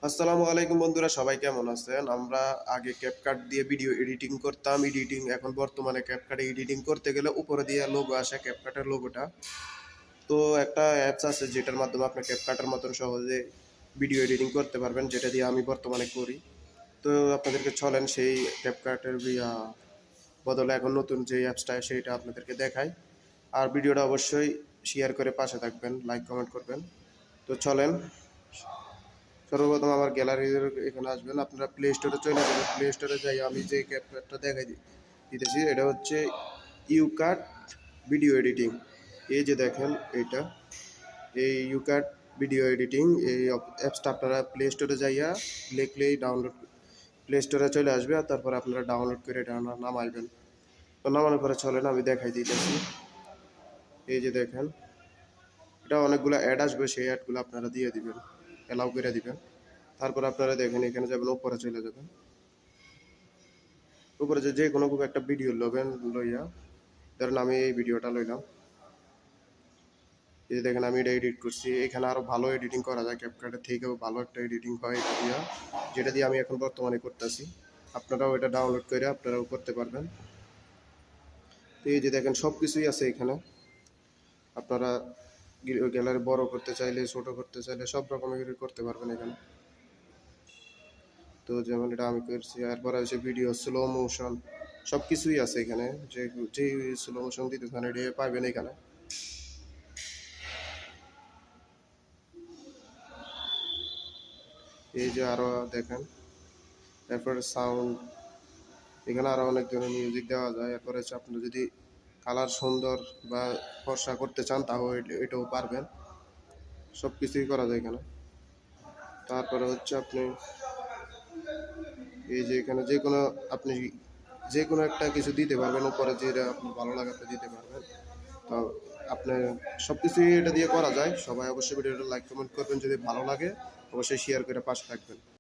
আসসালামু আলাইকুম বন্ধুরা, সবাই কেমন আছেন? আমরা আগে ক্যাপকাট দিয়ে ভিডিও এডিটিং করতাম। এখন বর্তমানে ক্যাপকাটে এডিটিং করতে গেলে উপরে দিয়ে লোগো আসে, ক্যাপকাটের লোগোটা। তো একটা অ্যাপস আছে যেটার মাধ্যমে আপনি ক্যাপকাটের মতন সহজে ভিডিও এডিটিং করতে পারবেন, যেটা দিয়ে আমি বর্তমানে করি। তো আপনাদেরকে চলেন সেই ক্যাপকাটের বদলে এখন নতুন যে অ্যাপসটা সেইটা আপনাদেরকে দেখাই। আর ভিডিওটা অবশ্যই শেয়ার করে পাশে থাকবেন, লাইক কমেন্ট করবেন। তো চলেন, সর্বপ্রথম আমার গ্যালারির এখানে আসবেন, আপনারা প্লে স্টোরে চলে যাবেন। প্লে স্টোরে যাই আমি যে ক্যাপকাটটা দেখাই দিতেছি, এটা হচ্ছে ইউকাট ভিডিও এডিটিং। এই যে দেখেন এইটা, এই ইউকাট ভিডিও এডিটিং এই অ্যাপসটা আপনারা প্লে স্টোরে যাইয়া লিখলেই ডাউনলোড, প্লে স্টোরে চলে আসবে। আর তারপর আপনারা ডাউনলোড করে এটা নামাইবেন। তো নামানোর পরে চলেন আমি দেখাই দিতেছি। এই যে দেখেন, এটা অনেকগুলো অ্যাড আসবে, সেই অ্যাডগুলো আপনারা দিয়ে দিবেন, অ্যালাউ করে দিবেন। তারপর আপনারা দেখেন এখানে যাবেন, উপরে চলে যাবেন। উপরে যে কোনো একটা ভিডিও লবেন, লইয়া ধরেন আমি এই ভিডিওটা লইলাম। এই যে দেখেন আমি এটা এডিট করছি। এখানে আরও ভালো এডিটিং করা যায়, ক্যাপকাটের থেকেও ভালো একটা এডিটিং হয় এটা দিয়া, যেটা দিয়ে আমি এখন বর্তমানে করতেছি। আপনারাও এটা ডাউনলোড করে আপনারাও করতে পারবেন। তো এই যে দেখেন সব কিছুই আছে এখানে। আপনারা গ্যালারি বড় করতে চাইলে, ছোট করতে চাইলে সব রকমের করতে পারবেন এখানে। তো যেমন এটা আমি করছি। এরপরে হচ্ছে ভিডিও স্লো মোশন, সব কিছুই আছে এখানে। যে স্লো মোশন দিতে চান এটা পাবেন এখানে। এই যে আরও দেখেন, এরপরে সাউন্ড, এখানে আরও অনেক ধরনের মিউজিক দেওয়া যায়। এরপরে হচ্ছে আপনি যদি কালার সুন্দর বা ফর্সা করতে চান তাহলে এটাও পারবেন, সব কিছুই করা যায় এখানে। তারপরে হচ্ছে আপনি এই যে এখানে আপনি যে কোনো একটা কিছু দিতে পারবেন, উপরে যেটা আপনার ভালো লাগে আপনি দিতে পারবেন। তো আপনার সব কিছুই এটা দিয়ে করা যায়। সবাই অবশ্যই ভিডিওটা লাইক কমেন্ট করবেন, যদি ভালো লাগে অবশ্যই শেয়ার করে পাশে থাকবেন।